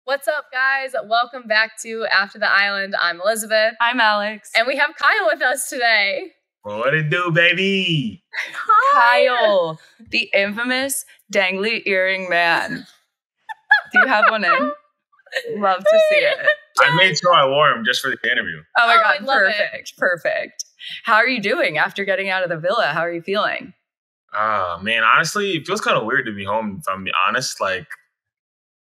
What's up, guys? Welcome back to After the Island. I'm Elizabeth. I'm Alex. And we have Kyle with us today. What it do, baby? Hi. Kyle, the infamous dangly earring man. Do you have one in? Love to see it. I made sure I wore them just for the interview. Oh my I God, love perfect. How are you doing after getting out of the villa? How are you feeling? Man, honestly, it feels kind of weird to be home, if I'm being honest. Like,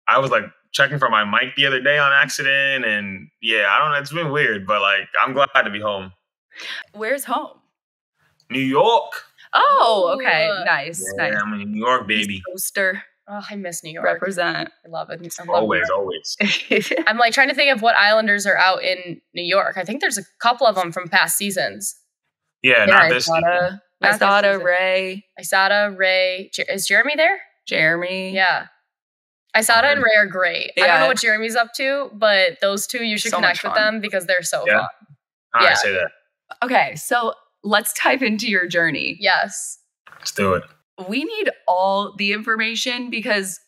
I was like checking for my mic the other day on accident, and yeah, I don't know, it's been weird, but like, I'm glad to be home. Where's home? New York. Oh, okay. Ooh. Nice. Yeah, Nice. I'm in New York, baby. Coaster. Oh, I miss New York. Represent. I love it. I love Always, New always. York. I'm like trying to think of what Islanders are out in New York. I think there's a couple of them from past seasons. Yeah, not this season. Not this Isada, season. Ray, Isada, Ray. Is Jeremy there? Jeremy. Yeah. Isada and Ray are great. I don't Yeah. know what Jeremy's up to, but those two, you should So connect much with fun. them because they're so Yeah. fun. All right, Yeah. say that. Okay, so let's dive into your journey. Yes. Let's do it. We need all the information because,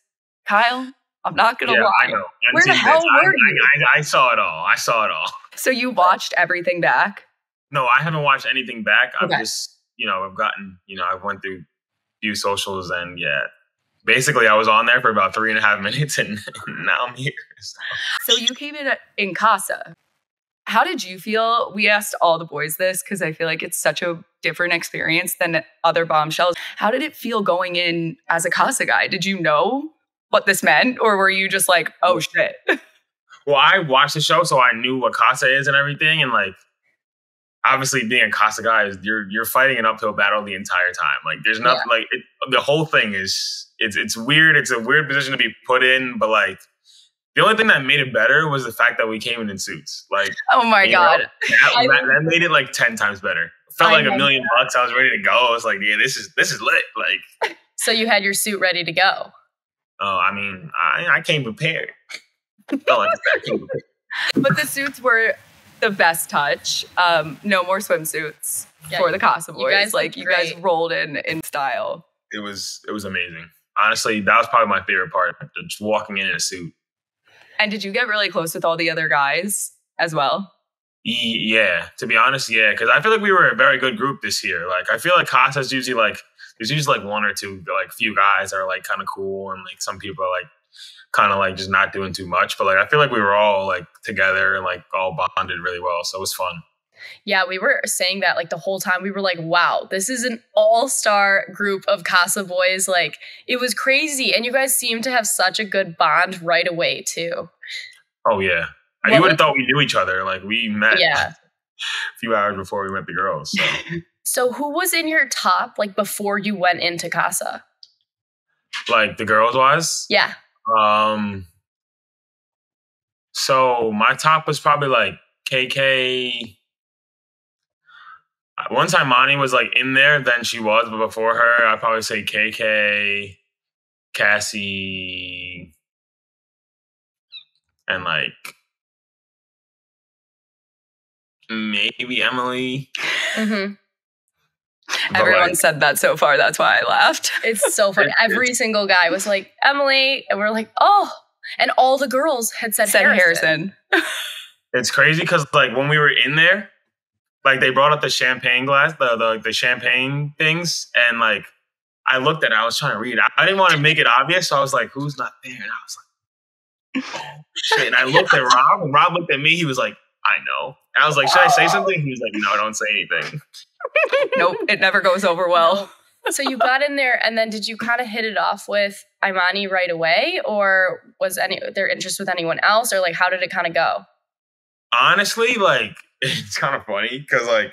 Kyle, I'm not going to Yeah, lie. I know. Where the hell were you? I saw it all. I saw it all. So you watched everything back? No, I haven't watched anything back. I've Okay. just, I've went through a few socials, and yeah, basically I was on there for about 3.5 minutes, and now I'm here. So you came in Casa. How did you feel? We asked all the boys this because I feel like it's such a different experience than other bombshells. How did it feel going in as a Casa guy? Did you know what this meant, or were you just like, oh shit? Well, I watched the show, so I knew what Casa is and everything, and like, obviously being a Casa guy is you're fighting an uphill battle the entire time. Like, there's nothing the whole thing is it's weird. It's a weird position to be put in, but like, the only thing that made it better was the fact that we came in suits. Like, Oh my God. that made it like 10 times better. Felt like $1 million. I was ready to go. I was like, yeah, this is lit. Like, So you had your suit ready to go. oh, I mean, I came prepared. Felt like I came prepared. But the suits were the best touch. No more swimsuits Yeah, for the Casa you boys. guys Like, looked you guys great. rolled in style. It was amazing. Honestly, that was probably my favorite part. Just walking in a suit. And did you get really close with all the other guys as well? Yeah, to be honest, yeah, because I feel like we were a very good group this year. Like, I feel like Casa's usually like, there's usually like one or two, like, few guys that are like kind of cool, and like some people are like kind of like just not doing too much. But like, I feel like we were all like together and like all bonded really well, so it was fun. Yeah, we were saying that like the whole time. We were like, wow, this is an all-star group of Casa boys. Like, it was crazy. And you guys seem to have such a good bond right away, too. Oh yeah, What you would was- have thought we knew each other. Like, we met Yeah. a few hours before we met the girls. So. So who was in your top, like, before you went into Casa? Like, the girls was. Yeah. So my top was probably like KK. Once Imani was like in there, then she was, but before her, I'd probably say KK, Cassie, and like maybe Emily. Mm-hmm. But, Everyone like, said that so far. That's why I laughed. It's so funny. Every single guy was like, Emily. And we're like, oh. And all the girls had said Harrison. it's crazy because like when we were in there, like they brought up the champagne glass, the champagne things, and like I looked at it, I was trying to read it. I didn't want to make it obvious, so I was like, who's not there? And I was like, oh shit. And I looked at Rob, and Rob looked at me, he was like, I know. And I was like, should I say something? He was like, no, don't say anything. Nope, it never goes over well. So you got in there, and then did you kind of hit it off with Imani right away? Or was their interest with anyone else? Or like, how did it kind of go? Honestly, like, it's kind of funny because like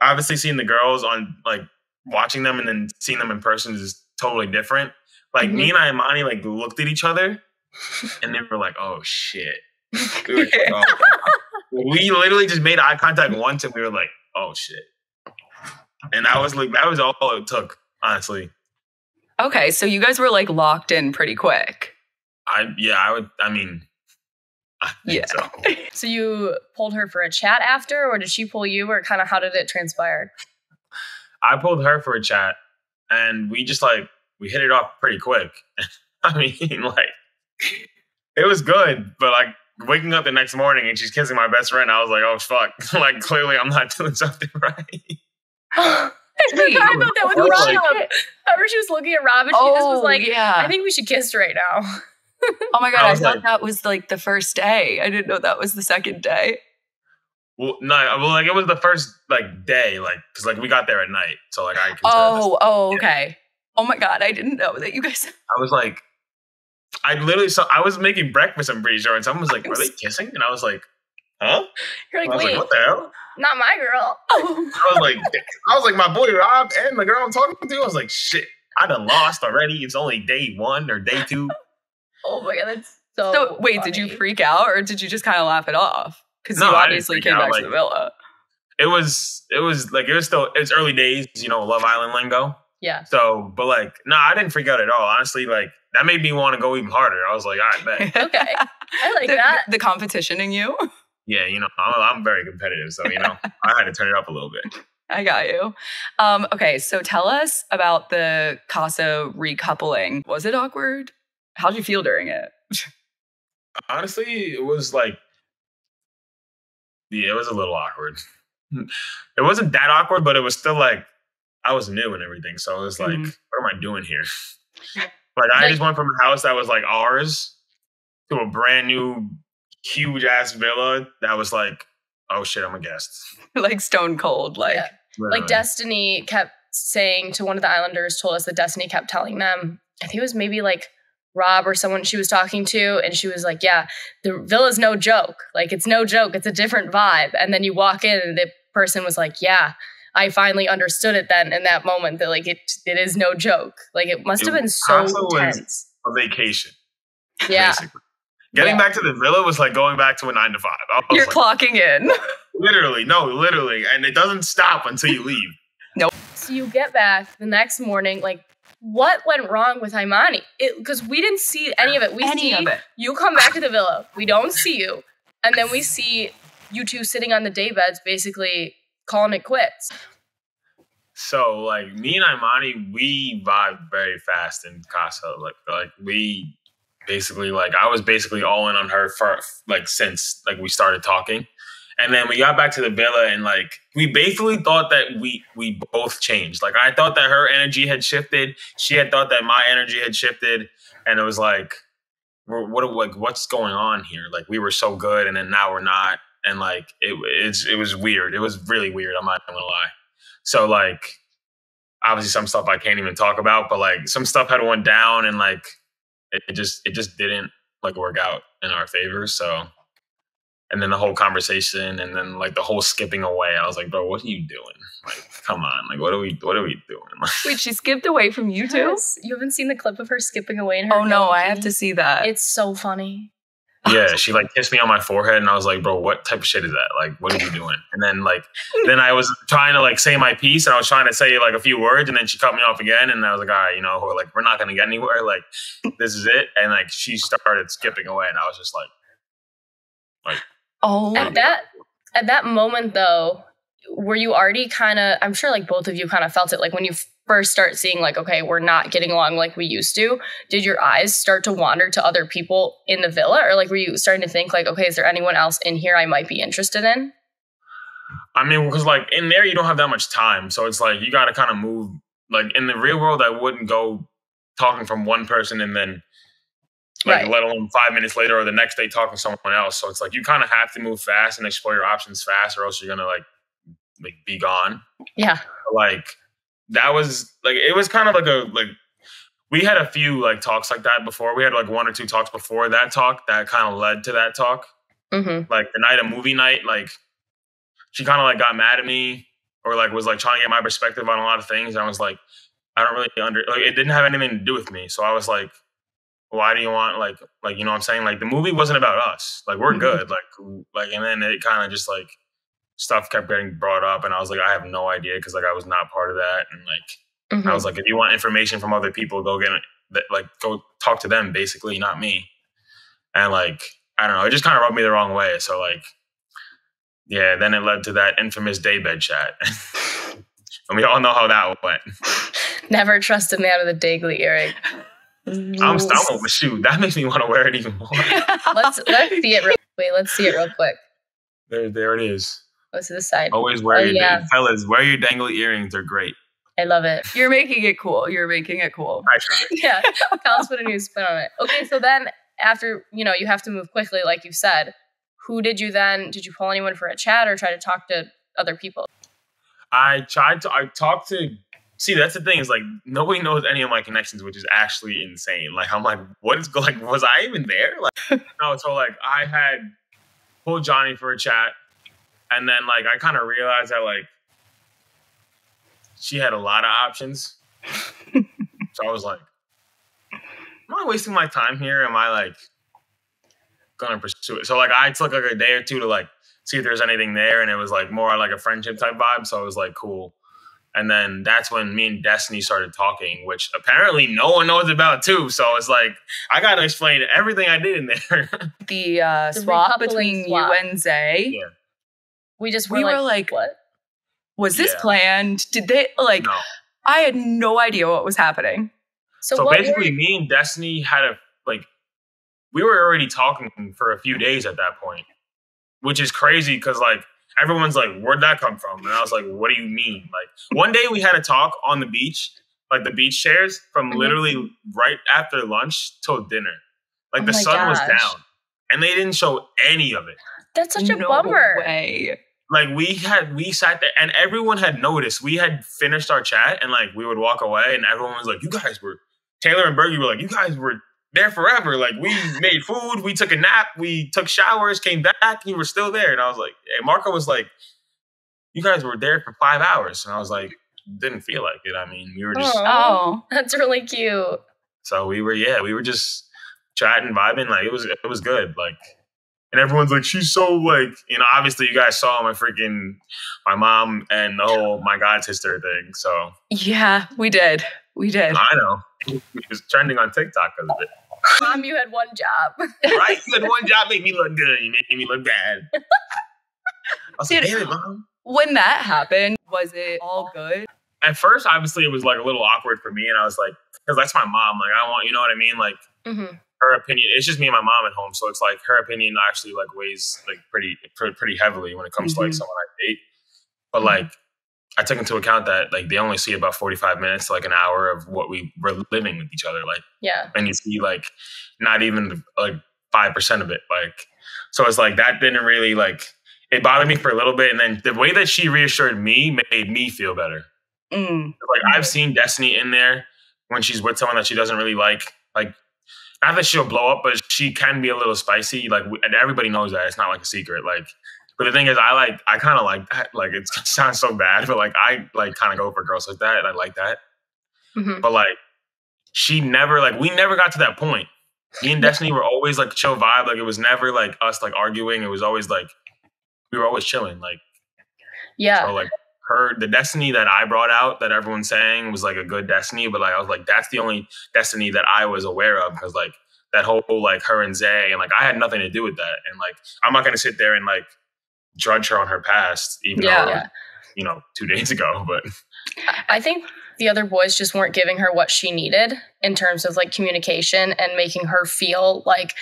obviously seeing the girls on like watching them and then seeing them in person is totally different. Like me and Imani like looked at each other and they were like, oh shit. We were like, oh. We literally just made eye contact once and we were like, oh shit. And that was all it took, honestly. Okay, so you guys were like locked in pretty quick. I think so. So you pulled her for a chat after, or did she pull you, or kind of how did it transpire? I pulled her for a chat and we just like, we hit it off pretty quick. I mean, like, it was good, but like waking up the next morning and she's kissing my best friend, I was like, oh fuck, like clearly I'm not doing something right. I thought that was Rob. Remember she was looking at Rob and she just was like, I think we should kiss right now. Oh my God, I thought that was like the first day. I didn't know that was the second day. Well, no, like it was the first like day, like because like we got there at night, so like I. Okay. Oh my God, I didn't know that you guys. I was like, I was making breakfast. I'm pretty sure, and someone was like, "Are they kissing?" And I was like, "Huh?" You're like, I was wait, like, "What the hell?" Not my girl. I was like, my boy Rob and the girl I'm talking to. I was like, shit, I done lost already. It's only day 1 or day 2. Oh my God, that's so. So wait, funny. did you freak out or did you just kind of laugh it off? Because you obviously came back to the villa. It was it's early days, Love Island lingo. Yeah. So, but like, I didn't freak out at all. Honestly, like that made me want to go even harder. I was like, all right, bet. Okay, I like that. The competition in you. Yeah, I'm very competitive, so I had to turn it up a little bit. I got you. Okay, so tell us about the Casa recoupling. Was it awkward? How did you feel during it? Honestly, it was like, it was a little awkward. It wasn't that awkward, but it was still like, I was new and everything. So it was like, what am I doing here? Like, I just went from a house that was like ours to a brand new, huge ass villa that was like, oh shit, I'm a guest. Like stone cold. Like Destiny kept saying to one of the Islanders, told us that Destiny kept telling them, I think it was maybe like Rob or someone she was talking to, and she was like, yeah, the villa's no joke. Like, it's no joke. It's a different vibe. And then you walk in and the person was like, yeah, I finally understood it then in that moment that like it is no joke. Like, it must have been so tense. A vacation. Yeah. Basically. Getting back to the villa was like going back to a 9 to 5. You're clocking in. Literally. And it doesn't stop until you leave. Nope. So you get back the next morning, like, what went wrong with Imani? Because we didn't see any of it. We see you come back to the villa. We don't see you. And then we see you two sitting on the daybeds, basically calling it quits. So, like, me and Imani, we vibed very fast in Casa. Like we basically, like, I was basically all in on her for, like, since, like, we started talking. And then we got back to the villa and like, we basically thought that we both changed. Like, I thought that her energy had shifted. She had thought that my energy had shifted. And it was like, what's going on here? Like, we were so good and then now we're not. And like, it was weird. It was really weird. I'm not gonna lie. So like, obviously some stuff I can't even talk about, but like some stuff had went down and like, it just didn't like work out in our favor. So. And then the whole conversation and then like the whole skipping away. I was like, bro, what are you doing? Like, come on. Like, what are we doing? Wait, she skipped away from you too? Yes. You haven't seen the clip of her skipping away in her Oh no, I have to see that. It's so funny. Yeah, she like kissed me on my forehead and I was like, bro, what type of shit is that? Like, what are you doing? And then like, then I was trying to like say my piece and I was trying to say like a few words and then she cut me off again. And I was like, all right, like, we're not going to get anywhere. Like, this is it. And like, she started skipping away and I was just like, oh, at that moment though, were you already kind of, I'm sure like both of you kind of felt it, like when you first start seeing like, okay, we're not getting along like we used to, did your eyes start to wander to other people in the villa? Or like, were you starting to think like, okay, is there anyone else in here I might be interested in? I mean, because like in there, you don't have that much time. So it's like, you got to kind of move. Like in the real world, I wouldn't go talking from one person and then like, let alone 5 minutes later or the next day talking to someone else. So it's like, you kind of have to move fast and explore your options fast or else you're going to like be gone. Yeah. Like that was like, it was kind of like we had a few like talks like that before. We had like 1 or 2 talks before that talk that kind of led to that talk. Mm-hmm. Like the night of movie night, like she kind of like got mad at me or like was like trying to get my perspective on a lot of things. And I was like, I don't really like it didn't have anything to do with me. So I was like, why do you want like, you know what I'm saying? Like the movie wasn't about us. Like we're good. Like, and then it kind of just like stuff kept getting brought up and I was like, I have no idea. Cause like I was not part of that. And like, I was like, if you want information from other people, go get it. Like go talk to them basically, not me. And like, I don't know. It just kind of rubbed me the wrong way. So like, yeah, then it led to that infamous daybed chat. And we all know how that went. Never trust a man with a daygly earring. I'm stumped. Shoot, that makes me want to wear it even more. Let's see it. Let's see it real quick. There it is. Go to the side. Always wear fellas, wear your dangly earrings. They're great. I love it. You're making it cool. You're making it cool. I try. Yeah. Colin's put a new spin on it. Okay, so then after, you have to move quickly, like you said. Who did you call anyone for a chat or try to talk to other people? I talked to, see, that's the thing is like, nobody knows any of my connections, which is actually insane. Like, I'm like, was I even there? Like, no, so like, I had pulled Johnny for a chat. And then like, I kind of realized that like, she had a lot of options. So I was like, am I wasting my time here? Am I like gonna pursue it? So like I took like a day or two to like see if there's anything there, and it was like more like a friendship type vibe. So I was like, cool. And then that's when me and Destiny started talking, which apparently no one knows about too. So it's like I gotta explain everything I did in there. The swap between you and Zay. Yeah. We were like, what? Was this planned? Did they like? No. I had no idea what was happening. So basically, me and Destiny had we were already talking for a few days at that point, which is crazy because like everyone's like, where'd that come from? And I was like, what do you mean? Like one day we had a talk on the beach, like the beach chairs from literally right after lunch till dinner. Like the sun was down and they didn't show any of it. That's such a bummer. Way. Like we sat there and everyone had noticed. We had finished our chat and like we would walk away and everyone was like, you guys were, Taylor and Bergie were like, you guys were there forever. Like we made food, we took a nap, we took showers, came back, you were still there. And I was like, hey, Marco was like, you guys were there for 5 hours. And I was like, didn't feel like it. I mean, we were just. Oh, that's really cute. So we were just chatting, vibing. Like it was good. Like, and everyone's like, she's so like, obviously you guys saw my mom and the whole my God sister thing. So yeah, we did. I know. It was trending on TikTok because of it. Mom, you had one job. Right? You had one job, make me look good. You made me look bad. I was like, damn it, Mom. When that happened, was it all good? At first, obviously, it was like a little awkward for me. And I was like, because that's my mom. Like, I want, you know what I mean? Like, her opinion, it's just me and my mom at home. So it's like her opinion actually like weighs like pretty heavily when it comes to like someone I date. But like, I took into account that like they only see about 45 minutes to like an hour of what we were living with each other. Like, and you see like not even like 5% of it. Like, so it's like that didn't really like, it bothered me for a little bit. And then the way that she reassured me made me feel better. Like I've seen Destiny in there when she's with someone that she doesn't really like not that she'll blow up, but she can be a little spicy. Like, and everybody knows that. It's not like a secret. Like, but the thing is, I kind of like that. Like, it sounds so bad, but like, I like kind of go for girls like that, and I like that. But like, we never got to that point. Me and Destiny were always like chill vibe. Like, it was never like us like arguing. It was always like we were always chilling. Like, so like the Destiny that I brought out that everyone's saying was like a good Destiny, but like I was like, that's the only Destiny that I was aware of because like that whole like her and Zay and like I had nothing to do with that, and like I'm not gonna sit there and like judge her on her past, even though 2 days ago. But I think the other boys just weren't giving her what she needed in terms of like communication and making her feel like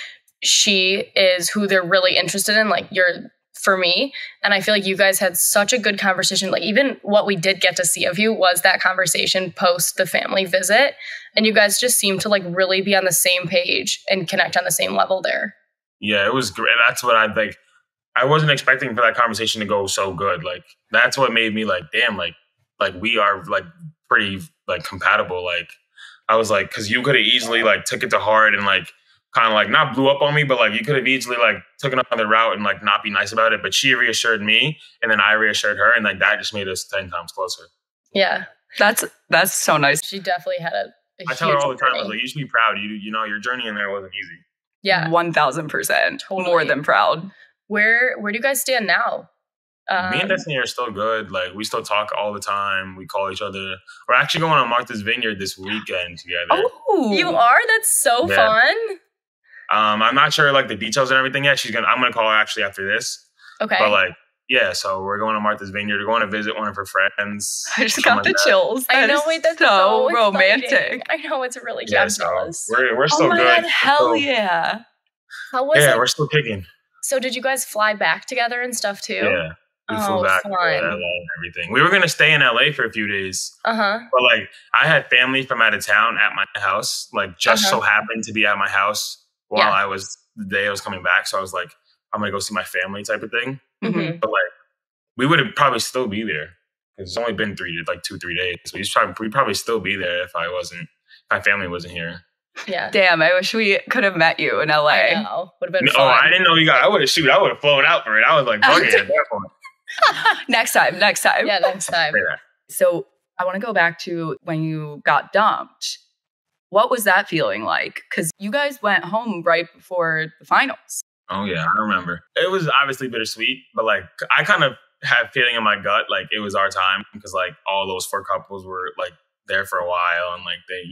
she is who they're really interested in. Like you're for me. And I feel like you guys had such a good conversation. Like even what we did get to see of you was that conversation post the family visit. And you guys just seemed to like really be on the same page and connect on the same level there. Yeah, it was great. That's what I like. I wasn't expecting for that conversation to go so good. Like that's what made me like, damn, like we are like pretty like compatible. Like I was like, cause you could have easily like took it to heart and like kind of like not blew up on me, but like you could have easily like took another route and like not be nice about it. But she reassured me and then I reassured her and like that just made us 10 times closer. Yeah. That's so nice. She definitely had a I tell her all the time, I was like, you should be proud. You know, your journey in there wasn't easy. Yeah. 1000%. Totally. More than proud. Where do you guys stand now? Me and Destiny are still good. Like we still talk all the time. We call each other. We're actually going on Martha's Vineyard this weekend together. Oh, you are? That's so fun. I'm not sure like the details and everything yet. I'm gonna call her actually after this. Okay. But like, yeah, so we're going to Martha's Vineyard. We're going to visit one of her friends. I just got the chills. I know, wait, that's so romantic. Exciting. I know, it's really cute. Yeah, I'm so jealous. we're still oh my good. God, hell yeah. How was it? We're still kicking. So did you guys fly back together and stuff too? Yeah. We flew back to LA and everything. We were going to stay in LA for a few days. Uh-huh. But like I had family from out of town at my house, like just so happened to be at my house while the day I was coming back. So I was like, I'm going to go see my family type of thing. Mm-hmm. But like, we would have probably still be there because it's only been 2-3 days. So we'd probably still be there if my family wasn't here. Yeah. Damn, I wish we could have met you in LA. I know. Would have been fun. Oh, I didn't know I would have flown out for it. I was like, fuck it at that point. Next time. Yeah, next time. So I want to go back to when you got dumped. What was that feeling like? Because you guys went home right before the finals. Oh, yeah, I remember. It was obviously bittersweet, but like I kind of had a feeling in my gut like it was our time because like all those 4 couples were like there for a while and like they,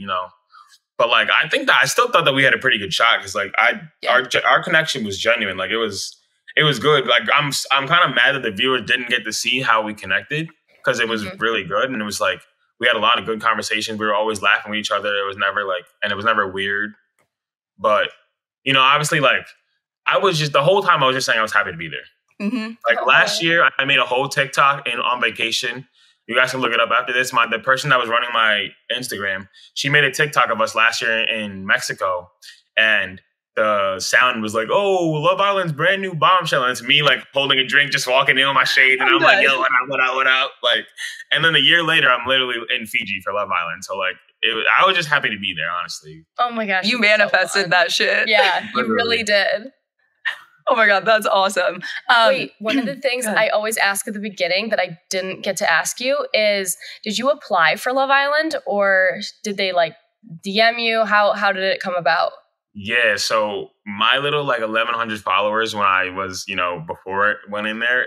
But like I think that I still thought that we had a pretty good shot because like our connection was genuine. Like it was good. Like I'm kind of mad that the viewers didn't get to see how we connected because it was really good and it was like we had a lot of good conversations. We were always laughing with each other. It was never weird. But obviously like the whole time I was just saying I was happy to be there. Mm-hmm. Like last year I made a whole TikTok on vacation. You guys can look it up after this. The person that was running my Instagram, she made a TikTok of us last year in Mexico. And the sound was like, oh, Love Island's brand new bombshell. And it's me like holding a drink, just walking in with my shades. And I'm like, yo, what up? Like, and then a year later, I'm literally in Fiji for Love Island. So like, I was just happy to be there, honestly. Oh my gosh. You manifested that shit. Yeah, you really did. Oh my God, that's awesome. Wait, one of the things I always ask at the beginning that I didn't get to ask you is, did you apply for Love Island or did they like DM you? How did it come about? Yeah, so my little like 1,100 followers when I was, before it went in there,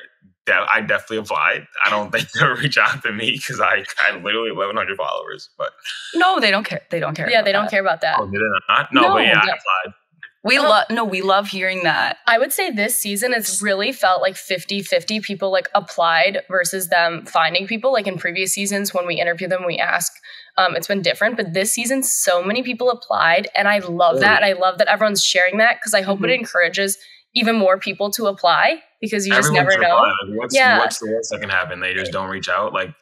I definitely applied. I don't think they'll reach out to me because I literally 1,100 followers. But no, they don't care. They don't care. Yeah, they don't care about that. Oh, did they not? No, but yeah, I applied. We love hearing that. I would say this season has really felt like 50-50 people like applied versus them finding people. Like in previous seasons when we interview them, we ask, it's been different. But this season, so many people applied and I love that. And I love that everyone's sharing that because I hope it encourages even more people to apply because you just never know. What's the worst that can happen? They just don't reach out. Like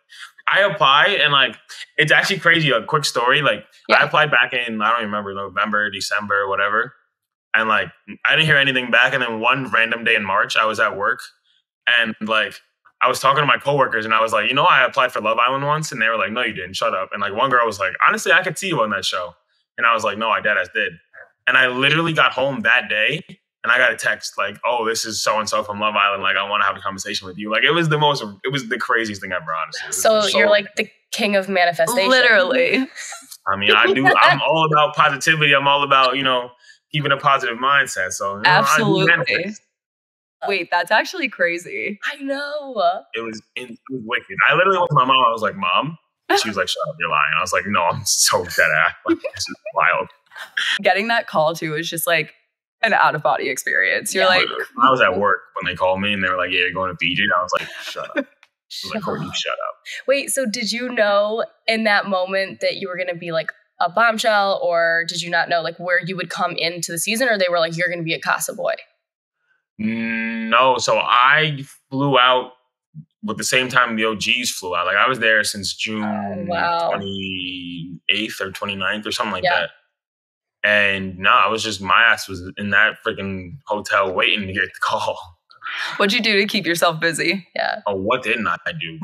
I applied and like, it's actually crazy. A quick story. Like I applied back in, I don't even remember, November, December, whatever. And like, I didn't hear anything back. And then one random day in March, I was at work and like, I was talking to my coworkers and I was like, I applied for Love Island once. And they were like, no, you didn't. Shut up. And like one girl was like, honestly, I could see you on that show. And I was like, no, I deadass did. And I literally got home that day and I got a text like, oh, this is so-and-so from Love Island. Like, I want to have a conversation with you. Like, it was the craziest thing ever, honestly. So you're like the king of manifestation. Literally. I mean, I'm all about positivity. I'm all about, keeping a positive mindset. So absolutely. Wait, that's actually crazy. I know. It was wicked. I literally went to my mom. I was like, Mom. She was like, shut up, you're lying. I was like, no, I'm so dead ass. Like, this is wild. Getting that call too is just like an out of body experience. You're like, I was at work when they called me and they were like, yeah, you're going to Fiji. And I was like, shut up. I was like, Courtney, shut up. Wait, so did you know in that moment that you were going to be like a bombshell, or did you not know like where you would come into the season, or they were like, you're going to be a Casa boy? No. So I flew out with the same time the OGs flew out. Like I was there since June 28th or 29th or something like that. And no, I was just, my ass was in that freaking hotel waiting to get the call. What'd you do to keep yourself busy? Yeah. Oh, what didn't I do?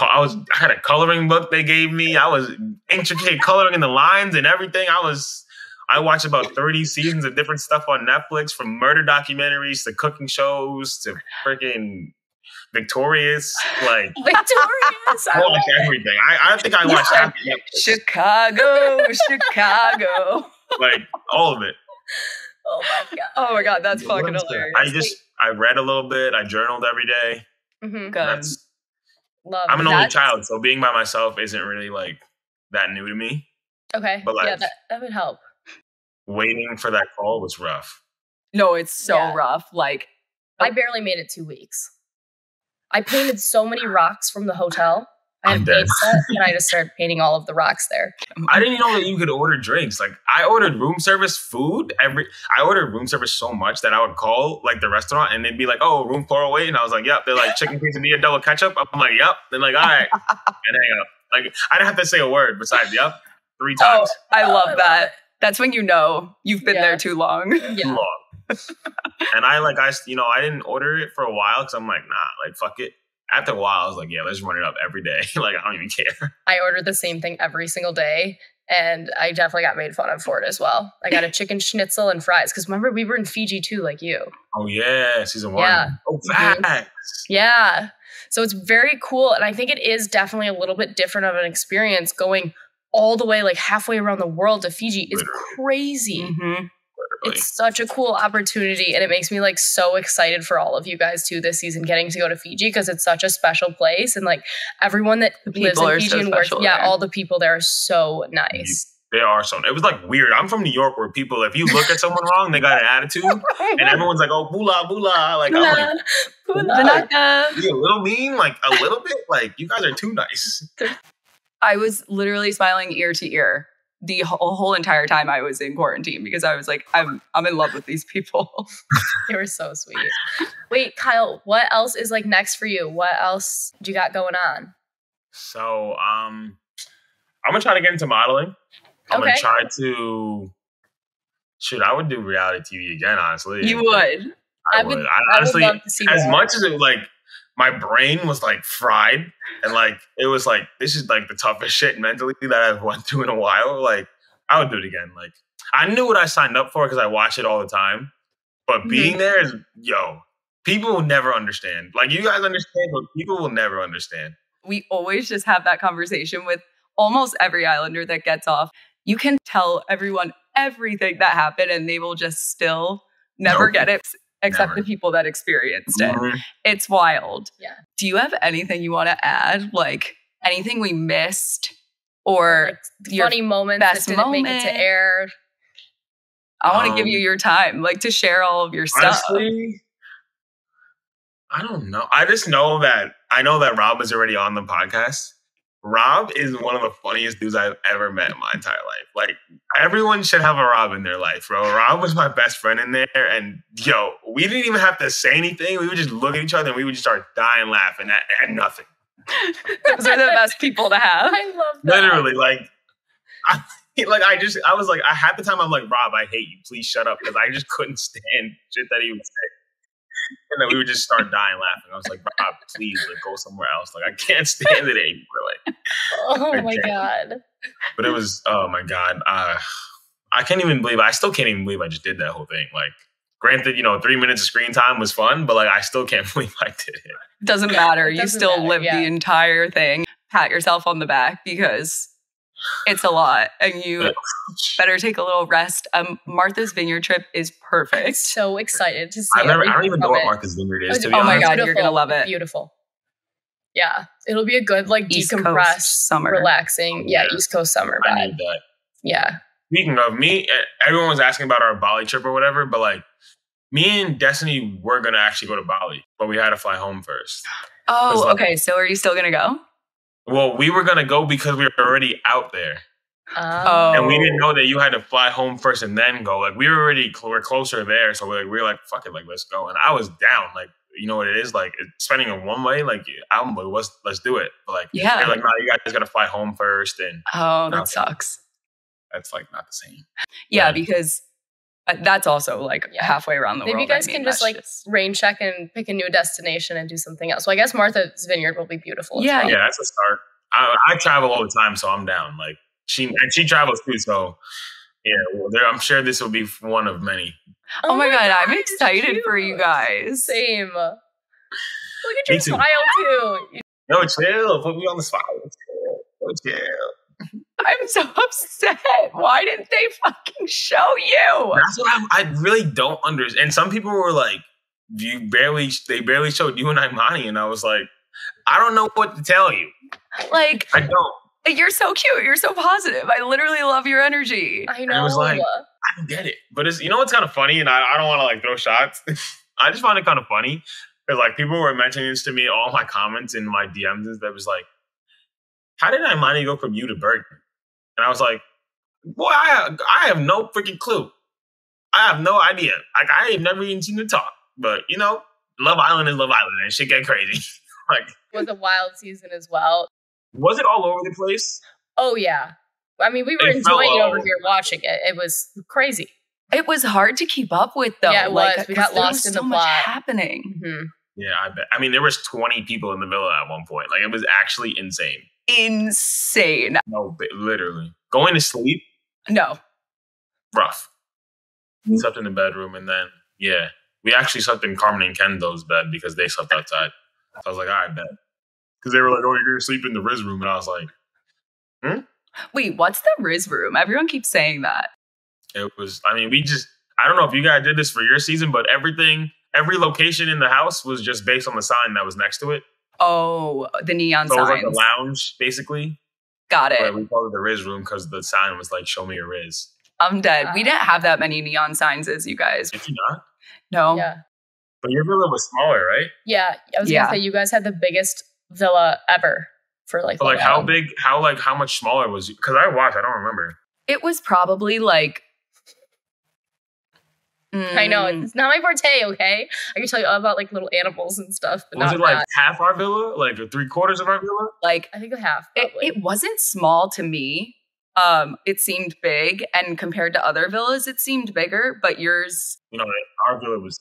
I had a coloring book they gave me. I was intricate coloring in the lines and everything. I watched about 30 seasons of different stuff on Netflix, from murder documentaries to cooking shows to freaking Victorious. Like Victorious. I watched everything. I think I watched Chicago. Like all of it. Oh my God, that's fucking hilarious. I read a little bit. I journaled every day. Mm-hmm. Good. I'm an only child, so being by myself isn't really like that new to me. Okay. But like, yeah, that would help. Waiting for that call was rough. No, it's so rough. Like I barely made it 2 weeks. I painted so many rocks from the hotel. I had a paint set, and I just started painting all of the rocks there. I didn't know that you could order drinks. Like, I ordered room service food. I ordered room service so much that I would call like the restaurant, and they'd be like, "Oh, room 408," and I was like, "Yep." They're like, "Chicken quesadilla, double ketchup." I'm like, "Yep." They're like, "All right," and hang up. Like, I didn't have to say a word besides "yep" 3 times. Oh, I love that. That's when you know you've been there too long. Too long. And I didn't order it for a while because I'm like, nah, like fuck it. After a while, I was like, yeah, let's run it up every day. Like, I don't even care. I ordered the same thing every single day, and I definitely got made fun of for it as well. I got a chicken schnitzel and fries, because remember, we were in Fiji too, like you. Oh, yeah, season 1. Yeah. Oh, facts. Yeah. So it's very cool, and I think it is definitely a little bit different of an experience going all the way, like halfway around the world to Fiji. It's crazy. Mm-hmm. It's such a cool opportunity, and it makes me like so excited for all of you guys too this season getting to go to Fiji, because it's such a special place, and like everyone that lives in Fiji and works, all the people there are so nice. They are so. It was like weird. I'm from New York, where people, if you look at someone wrong, they got an attitude, and everyone's like, "Oh, bula bula," like, bula, I'm like, you a little mean, like a little bit, like you guys are too nice. I was literally smiling ear to ear the whole entire time I was in quarantine, because I was like, I'm in love with these people. They were so sweet. Wait, Kyle, what else is like next for you? What else do you got going on? So, I'm gonna try to get into modeling. I'm gonna try to. Shoot, I would do reality TV again. Honestly, you would. I would. Honestly, would love to see as much as it like. My brain was like fried, and like it was like, this is like the toughest shit mentally that I've went through in a while. Like, I would do it again. Like, I knew what I signed up for because I watch it all the time. But being there is, people will never understand. Like, you guys understand, but people will never understand. We always just have that conversation with almost every Islander that gets off. You can tell everyone everything that happened, and they will just still never get it. Except the people that experienced it. Mm-hmm. It's wild. Yeah. Do you have anything you want to add? Like anything we missed, or like funny moments that didn't make it to air? I want to give you your time, like to share all of your stuff. Honestly, I don't know. I just know that Rob is already on the podcast. Rob is one of the funniest dudes I've ever met in my entire life. Like, everyone should have a Rob in their life, bro. Rob was my best friend in there, and we didn't even have to say anything. We would just look at each other, and we would just start dying laughing at nothing. Those are the best people to have. I love that. Literally, half the time I'm like, Rob, I hate you. Please shut up, because I just couldn't stand shit that he would say. And then we would just start dying laughing. I was like, Rob, please, like, go somewhere else. Like, I can't stand it anymore. Like, oh my God. But it was, oh my God. I still can't even believe I just did that whole thing. Like, granted, 3 minutes of screen time was fun, but like, I still can't believe I did it. Doesn't matter. You still lived the entire thing. Pat yourself on the back, because it's a lot, and you better take a little rest. Martha's Vineyard trip is perfect. I'm so excited to see I don't even know what Martha's Vineyard is, to be honest. Oh my God, beautiful. You're going to love it. Beautiful. Yeah. It'll be a good, like, decompressed, summer, relaxing, East Coast summer vibe. I need that. Yeah. Speaking of me, everyone was asking about our Bali trip or whatever, but like, me and Destiny were going to actually go to Bali, but we had to fly home first. Oh, okay. So are you still going to go? Well, we were going to go because we were already out there. Oh. And we didn't know that you had to fly home first and then go. Like, we were closer there. So we were like, fuck it, like, let's go. And I was down. Like, you know what it is? Like, spending it one way, like, I'm like, let's do it. But like, they're like, no, you guys got to fly home first. And that sucks. That's like not the same. Yeah, because that's also like halfway around the world. Maybe you guys can just like rain check and pick a new destination and do something else. Well, I guess Martha's Vineyard will be beautiful. Yeah, yeah, that's a start. I travel all the time, so I'm down. Like, she travels too, so I'm sure this will be one of many. Oh my God, I'm excited for you guys. Same. Look at your smile too. No, chill. Put me on the spot. Chill. I'm so upset. Why didn't they fucking show you? That's what I really don't understand. And some people were like, they barely showed you and Imani. And I was like, I don't know what to tell you. Like, I don't. You're so cute. You're so positive. I literally love your energy. I know. I was like, I don't get it. But it's, what's kind of funny? And I don't want to like throw shots. I just find it kind of funny. Because like people were mentioning this to me, all my comments in my DMs that was like, how did Imani go from you to Bergen? And I was like, boy, I have no freaking clue. I have no idea. Like I ain't never even seen her talk. But you know, Love Island is Love Island and shit get crazy. Like It was a wild season as well. Was it all over the place? Oh yeah. I mean, we were enjoying it over here watching it. It was crazy. It was hard to keep up with, though. Yeah, it was. We got lost in the plot. Much happening. Mm-hmm. Yeah, I bet. I mean, there was 20 people in the villa at one point. Like, it was actually insane. Insane. No, literally. Going to sleep? No. Rough. We slept in the bedroom, and then, yeah. We actually slept in Carmen and Kendo's bed because they slept outside. So I was like, all right, bet. Because they were like, oh, you're going to sleep in the Riz room. And I was like, Wait, what's the Riz room? Everyone keeps saying that. It was, I mean, I don't know if you guys did this for your season, but every location in the house was just based on the sign that was next to it. Oh, the neon signs. So it was like a lounge, basically. Got it. But we called it the Riz room because the sign was like, show me your Riz. I'm dead. We didn't have that many neon signs as you guys. Did you not? No. Yeah. But your villa was smaller, right? Yeah. I was going to say, you guys had the biggest villa ever for like. But like how big, how much smaller was it? Because I watched, I don't remember. It was probably like. I know, it's not my forte, okay? I can tell you all about like little animals and stuff. But was not it like that. half our villa? Like 3/4 of our villa? Like I think a half. It wasn't small to me. It seemed big, and compared to other villas, it seemed bigger. But yours, you know, our villa was,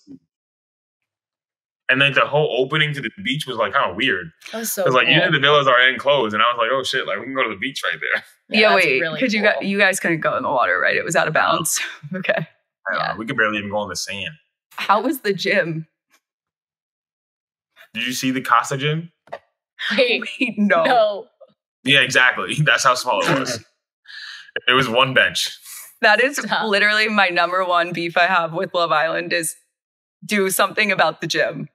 and then the whole opening to the beach was like kind of weird. That was so because like cool. usually the villas are enclosed, and I was like, oh shit, like we can go to the beach right there. yeah wait, because really cool. you guys couldn't go in the water, right? It was out of bounds. Okay. Yeah. We could barely even go in the sand. How was the gym? Did you see the Casa gym? Wait, no. no. Yeah, exactly. That's how small it was. It was one bench. That is Stop. literally my number one beef I have with Love Island is do something about the gym.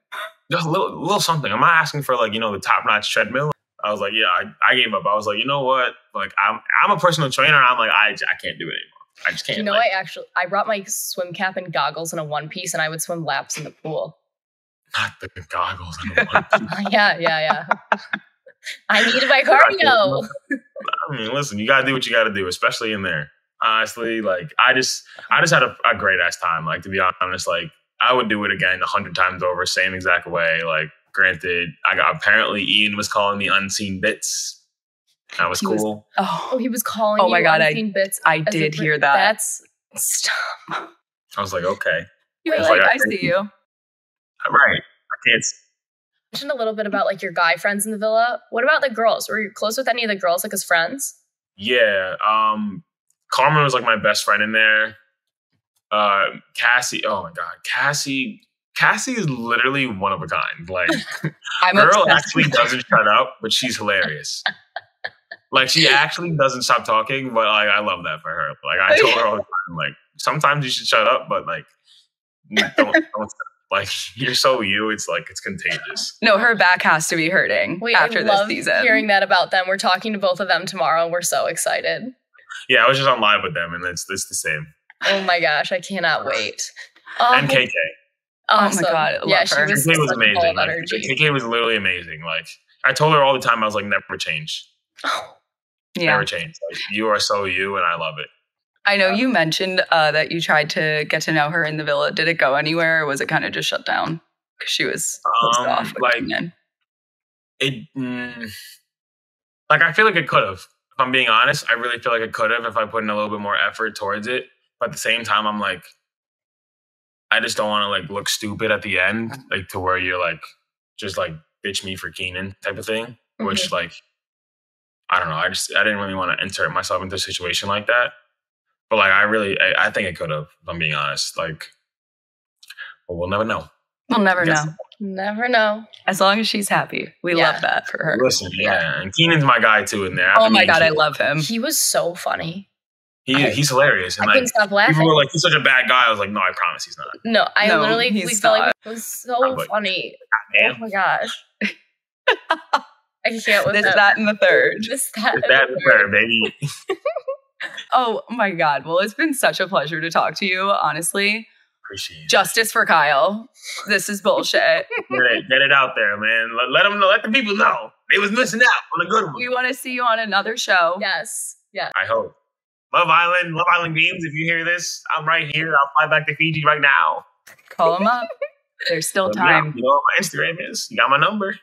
Just a little something. I'm not asking for like, you know, the top-notch treadmill. I was like, yeah, I gave up. I was like, you know what? Like, I'm a personal trainer, and I'm like, I can't do it anymore. I just can't. You know, I brought my swim cap and goggles and a one piece, and I would swim laps in the pool. Not the goggles and the one piece. Yeah. I needed my cardio. I mean, listen, you gotta do what you gotta do, especially in there. Honestly, like I just had a great ass time. Like to be honest, like I would do it again 100 times over, same exact way. Like, granted, apparently Ian was calling me unseen bits. That was cool. He was calling. Oh my god, bits. I did hear that. That's stop. I was like, okay. You were like, I see you. Right. I can't. Mentioned a little bit about like your guy friends in the villa. What about the girls? Were you close with any of the girls, like as friends? Yeah. Carmen was like my best friend in there. Cassie. Oh my god, Cassie is literally one of a kind. Like, girl actually doesn't shut up, but she's hilarious. Like, she actually doesn't stop talking, but like I love that for her. Like, I told her all the time, like, sometimes you should shut up, but like, don't stop. Like, you're so you. It's like it's contagious. No, her back has to be hurting after this season. Hearing that about them, we're talking to both of them tomorrow, and we're so excited. Yeah, I was just on live with them, and it's the same. Oh my gosh, I cannot wait. And KK. Awesome. Oh my god, I love her. KK was amazing. Like, KK was literally amazing. Like, I told her all the time, I was like, never change. Yeah. Never change. Like, you are so you, and I love it. I know you mentioned that you tried to get to know her in the villa. Did it go anywhere, or was it kind of just shut down because she was pissed off? Like, like I feel like it could have. If I'm being honest, I really feel like it could have if I put in a little bit more effort towards it. But at the same time, I'm like, I just don't want to like look stupid at the end, like to where you're like, just like bitch me for Keenan type of thing. Mm-hmm. Which like, I don't know. I didn't really want to insert myself into a situation like that. But like, I think it could have, if I'm being honest. Like, but we'll never know. We'll never know. Never know. As long as she's happy. We love that for her. Listen, yeah. And Keenan's my guy too in there. Oh my god, I love him. He was so funny. He's hilarious. And I couldn't stop laughing. People were like, he's such a bad guy. I was like, no, I promise he's not. No, we felt like it was so like, funny. Oh my gosh. I can't with this, that, and the third. This, that, and the third, baby. Oh my god. Well, it's been such a pleasure to talk to you, honestly. Appreciate it. Justice for Kyle. This is bullshit. Get it out there, man. Let them know. Let the people know they was missing out on a good one. We want to see you on another show. Yes. Yeah. I hope. Love Island Games. If you hear this, I'm right here. I'll fly back to Fiji right now. Call them up. There's still time. You know what my Instagram is. You got my number.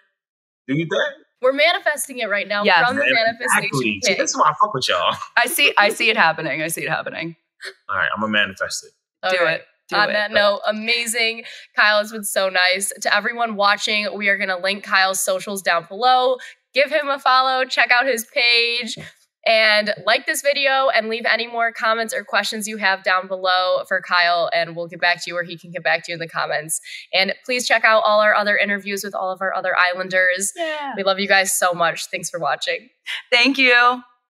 Do your thing. We're manifesting it right now Yes. from the manifestation Exactly. king. See, this is why I fuck with y'all. I see it happening. I see it happening. All right, I'm gonna manifest it. Do All right. it. Do On it. that note, amazing. Kyle has been so nice. To everyone watching, we are going to link Kyle's socials down below. Give him a follow, check out his page, and like this video and leave any more comments or questions you have down below for Kyle, and we'll get back to you, or he can get back to you in the comments. And please check out all our other interviews with all of our other Islanders. Yeah. We love you guys so much. Thanks for watching. Thank you.